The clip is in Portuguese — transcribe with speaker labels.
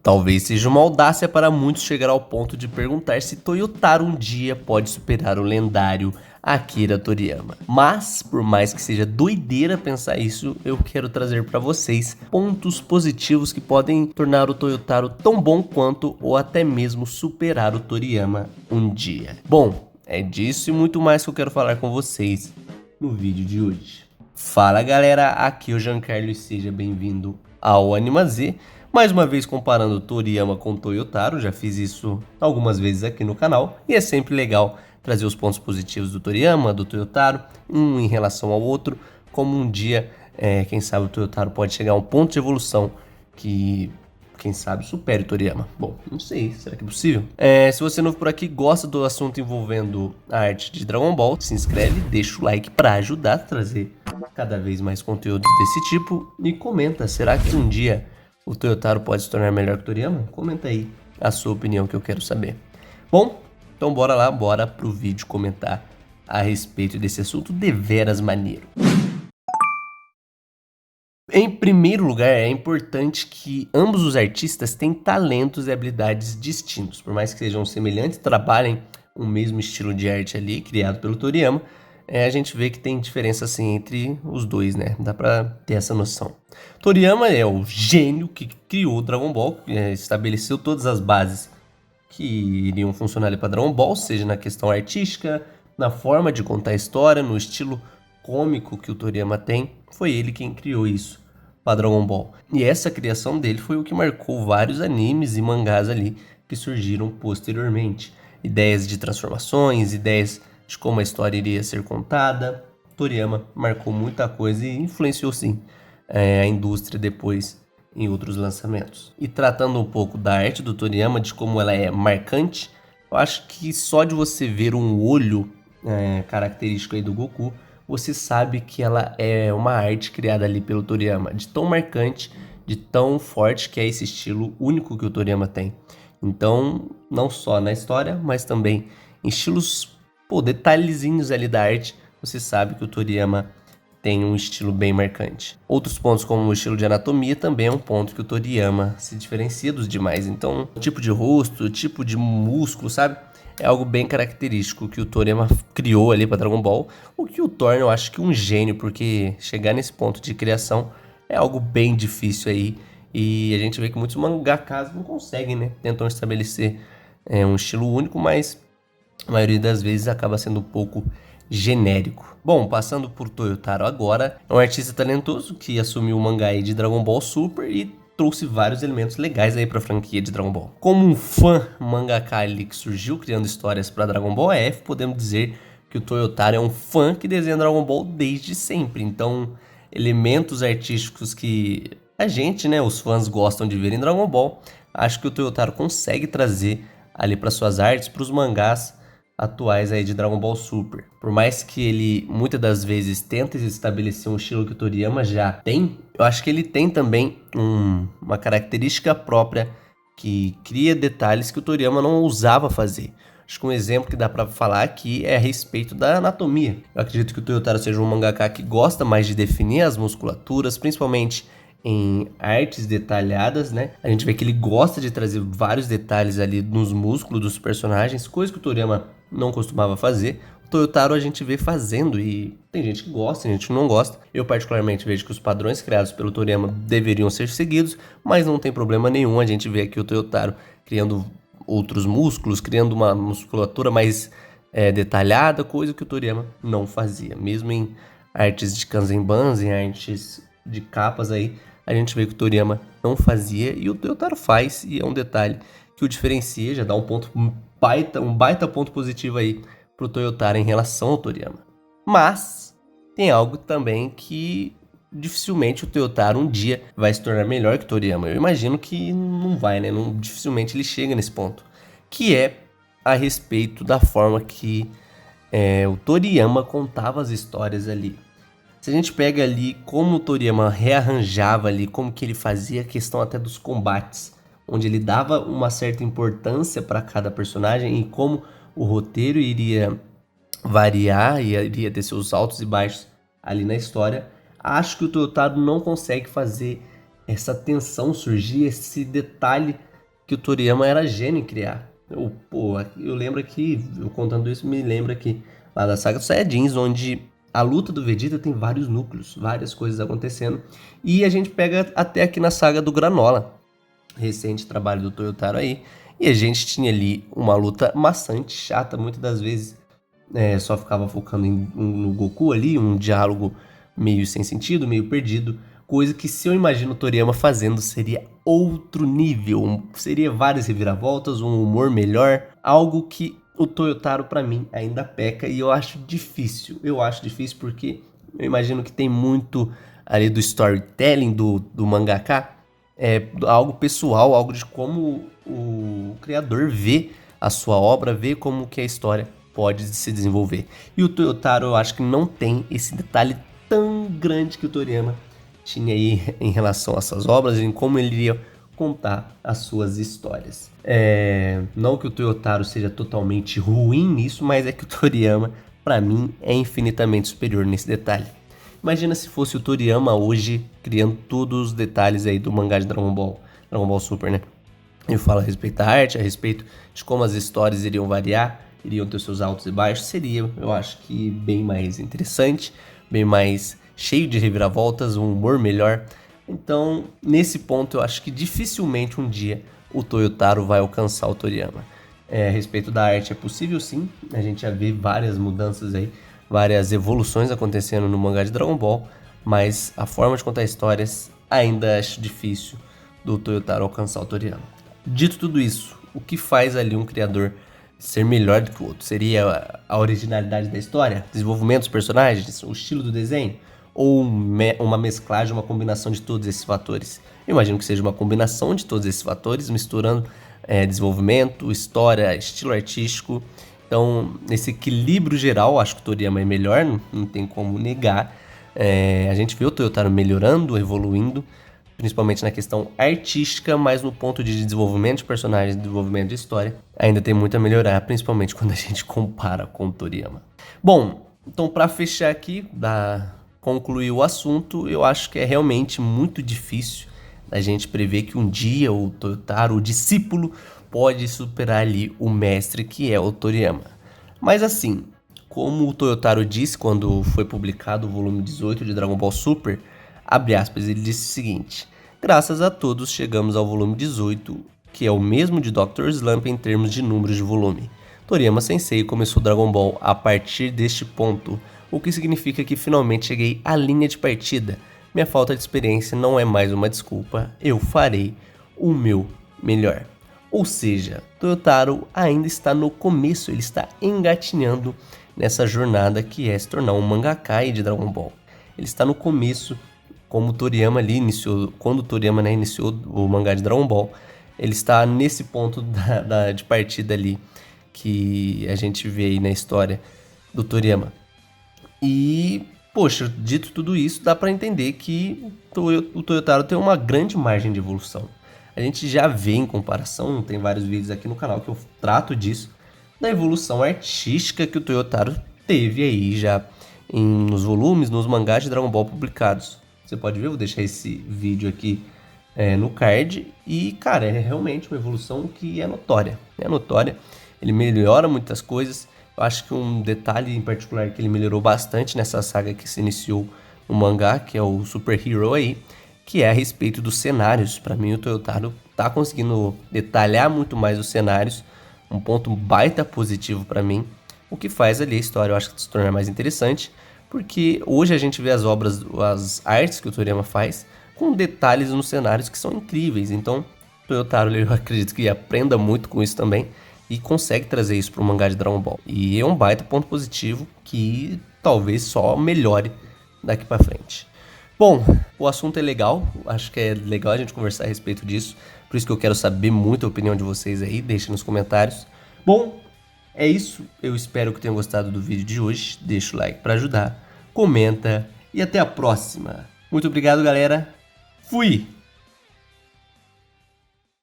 Speaker 1: Talvez seja uma audácia para muitos chegar ao ponto de perguntar se Toyotaro um dia pode superar o lendário Akira Toriyama. Mas, por mais que seja doideira pensar isso, eu quero trazer para vocês pontos positivos que podem tornar o Toyotaro tão bom quanto ou até mesmo superar o Toriyama um dia. Bom, é disso e muito mais que eu quero falar com vocês no vídeo de hoje. Fala galera, aqui é o Giancarlo e seja bem-vindo ao AnimaZ. Mais uma vez comparando Toriyama com Toyotaro, já fiz isso algumas vezes aqui no canal. E é sempre legal trazer os pontos positivos do Toriyama, do Toyotaro, um em relação ao outro. Como um dia, quem sabe o Toyotaro pode chegar a um ponto de evolução que, quem sabe, supere o Toriyama. Bom, não sei, será que é possível? Se você é novo por aqui, gosta do assunto envolvendo a arte de Dragon Ball, se inscreve, deixa o like para ajudar a trazer cada vez mais conteúdos desse tipo. E comenta, será que um dia o Toyotaro pode se tornar melhor que o Toriyama? Comenta aí a sua opinião que eu quero saber. Bom, então bora lá, bora pro vídeo comentar a respeito desse assunto deveras maneiro. Em primeiro lugar, é importante que ambos os artistas têm talentos e habilidades distintos. Por mais que sejam semelhantes, trabalhem o mesmo estilo de arte ali, criado pelo Toriyama, a gente vê que tem diferença assim entre os dois, né? Dá pra ter essa noção. Toriyama é o gênio que criou o Dragon Ball, estabeleceu todas as bases que iriam funcionar ali para Dragon Ball, seja na questão artística, na forma de contar a história, no estilo cômico que o Toriyama tem. Foi ele quem criou isso para Dragon Ball. E essa criação dele foi o que marcou vários animes e mangás ali que surgiram posteriormente. Ideias de transformações, ideias de como a história iria ser contada. Toriyama marcou muita coisa e influenciou sim a indústria depois em outros lançamentos. E tratando um pouco da arte do Toriyama, de como ela é marcante, eu acho que só de você ver um olho característico aí do Goku, você sabe que ela é uma arte criada ali pelo Toriyama, de tão marcante, de tão forte que é esse estilo único que o Toriyama tem. Então, não só na história, mas também em estilos, detalhezinhos ali da arte, você sabe que o Toriyama tem um estilo bem marcante. Outros pontos, como o estilo de anatomia, também é um ponto que o Toriyama se diferencia dos demais. Então, o tipo de rosto, o tipo de músculo, sabe? É algo bem característico que o Toriyama criou ali para Dragon Ball, o que o torna, eu acho que um gênio, porque chegar nesse ponto de criação é algo bem difícil aí. E a gente vê que muitos mangakas não conseguem, né? Tentam estabelecer um estilo único, mas a maioria das vezes acaba sendo um pouco genérico. Bom, passando por Toyotaro agora, é um artista talentoso que assumiu o mangá aí de Dragon Ball Super e trouxe vários elementos legais aí para a franquia de Dragon Ball. Como um fã mangaka ali que surgiu criando histórias para Dragon Ball F, podemos dizer que o Toyotaro é um fã que desenha Dragon Ball desde sempre. Então, elementos artísticos que a gente, né, os fãs gostam de ver em Dragon Ball, acho que o Toyotaro consegue trazer ali para suas artes, para os mangás atuais aí de Dragon Ball Super. Por mais que ele muitas das vezes tente estabelecer um estilo que o Toriyama já tem, eu acho que ele tem também uma característica própria que cria detalhes que o Toriyama não ousava fazer. Acho que um exemplo que dá pra falar aqui é a respeito da anatomia. Eu acredito que o Toyotaro seja um mangaka que gosta mais de definir as musculaturas, principalmente em artes detalhadas, né? A gente vê que ele gosta de trazer vários detalhes ali nos músculos dos personagens, coisa que o Toriyama não costumava fazer. O Toyotaro a gente vê fazendo e tem gente que gosta, tem gente que não gosta. Eu particularmente vejo que os padrões criados pelo Toriyama deveriam ser seguidos, mas não tem problema nenhum a gente ver aqui o Toyotaro criando outros músculos, criando uma musculatura mais detalhada, coisa que o Toriyama não fazia. Mesmo em artes de Kanzenban, em artes de capas aí, a gente vê que o Toriyama não fazia e o Toyotaro faz, e é um detalhe que o diferencia, já dá um baita ponto positivo aí pro Toyotaro em relação ao Toriyama. Mas tem algo também que dificilmente o Toyotaro um dia vai se tornar melhor que o Toriyama. Eu imagino que não vai, né? Dificilmente ele chega nesse ponto. Que é a respeito da forma que o Toriyama contava as histórias ali. Se a gente pega ali como o Toriyama rearranjava ali, como que ele fazia a questão até dos combates, onde ele dava uma certa importância para cada personagem e como o roteiro iria variar e iria ter seus altos e baixos ali na história, acho que o Toyotaro não consegue fazer essa tensão surgir, esse detalhe que o Toriyama era gênio em criar. Eu lembro que, eu contando isso, me lembra que lá da saga dos Saiyajins, onde a luta do Vegeta tem vários núcleos, várias coisas acontecendo. E a gente pega até aqui na saga do Granola, recente trabalho do Toyotaro aí. E a gente tinha ali uma luta maçante, chata, muitas das vezes só ficava focando no Goku ali, um diálogo meio sem sentido, meio perdido. Coisa que, se eu imagino o Toriyama fazendo, seria outro nível. Seria várias reviravoltas, um humor melhor. Algo que o Toyotaro, pra mim, ainda peca. E eu acho difícil. Eu acho difícil porque eu imagino que tem muito ali do storytelling do mangaka. Algo pessoal, algo de como o criador vê a sua obra, vê como que a história pode se desenvolver. E o Toyotaro, eu acho que não tem esse detalhe tão grande que o Toriyama tinha aí em relação às suas obras, em como ele iria contar as suas histórias. Não que o Toyotaro seja totalmente ruim nisso, mas é que o Toriyama, pra mim, é infinitamente superior nesse detalhe. Imagina se fosse o Toriyama hoje criando todos os detalhes aí do mangá de Dragon Ball Super, né? Eu falo a respeito da arte, a respeito de como as histórias iriam variar, iriam ter seus altos e baixos, seria, eu acho que bem mais interessante, bem mais cheio de reviravoltas, um humor melhor. Então, nesse ponto, eu acho que dificilmente um dia o Toyotaro vai alcançar o Toriyama. A respeito da arte, é possível sim, a gente já vê várias mudanças aí, várias evoluções acontecendo no mangá de Dragon Ball, mas a forma de contar histórias ainda acho difícil do Toyotaro alcançar o Toriyama. Dito tudo isso, o que faz ali um criador ser melhor do que o outro? Seria a originalidade da história, desenvolvimento dos personagens, o estilo do desenho? Ou uma mesclagem, uma combinação de todos esses fatores? Eu imagino que seja uma combinação de todos esses fatores, misturando desenvolvimento, história, estilo artístico. Então, nesse equilíbrio geral, acho que o Toriyama é melhor, não tem como negar. A gente vê o Toyotaro melhorando, evoluindo, principalmente na questão artística, mas no ponto de desenvolvimento de personagens, desenvolvimento de história, ainda tem muito a melhorar, principalmente quando a gente compara com o Toriyama. Bom, então para fechar aqui, concluir o assunto, eu acho que é realmente muito difícil a gente prever que um dia o Toyotaro, o discípulo, pode superar ali o mestre que é o Toriyama. Mas assim, como o Toyotaro disse quando foi publicado o volume 18 de Dragon Ball Super, abre aspas, ele disse o seguinte: graças a todos chegamos ao volume 18, que é o mesmo de Dr. Slump em termos de números de volume. Toriyama Sensei começou Dragon Ball a partir deste ponto, o que significa que finalmente cheguei à linha de partida. Minha falta de experiência não é mais uma desculpa, eu farei o meu melhor. Ou seja, Toyotaro ainda está no começo, ele está engatinhando nessa jornada que é se tornar um mangaka de Dragon Ball. Ele está no começo, como o Toriyama ali iniciou, quando o Toriyama iniciou o mangá de Dragon Ball, ele está nesse ponto de partida ali que a gente vê aí na história do Toriyama. E, poxa, dito tudo isso, dá pra entender que o Toyotaro tem uma grande margem de evolução. A gente já vê em comparação, tem vários vídeos aqui no canal que eu trato disso, da evolução artística que o Toyotaro teve aí já nos volumes, nos mangás de Dragon Ball publicados. Você pode ver, vou deixar esse vídeo aqui no card. E, cara, é realmente uma evolução que é notória. É notória, ele melhora muitas coisas. Eu acho que um detalhe em particular que ele melhorou bastante nessa saga que se iniciou no mangá, que é o Super Hero aí, que é a respeito dos cenários. Para mim, o Toyotaro tá conseguindo detalhar muito mais os cenários, um ponto baita positivo para mim, o que faz ali a história, eu acho, que se tornar mais interessante, porque hoje a gente vê as obras, as artes que o Toriyama faz, com detalhes nos cenários que são incríveis. Então, o Toyotaro, eu acredito que aprenda muito com isso também, e consegue trazer isso para o mangá de Dragon Ball. E é um baita ponto positivo que talvez só melhore daqui para frente. Bom, o assunto é legal, acho que é legal a gente conversar a respeito disso, por isso que eu quero saber muito a opinião de vocês aí, deixa nos comentários. Bom, é isso, eu espero que tenham gostado do vídeo de hoje, deixa o like para ajudar, comenta e até a próxima. Muito obrigado, galera, fui!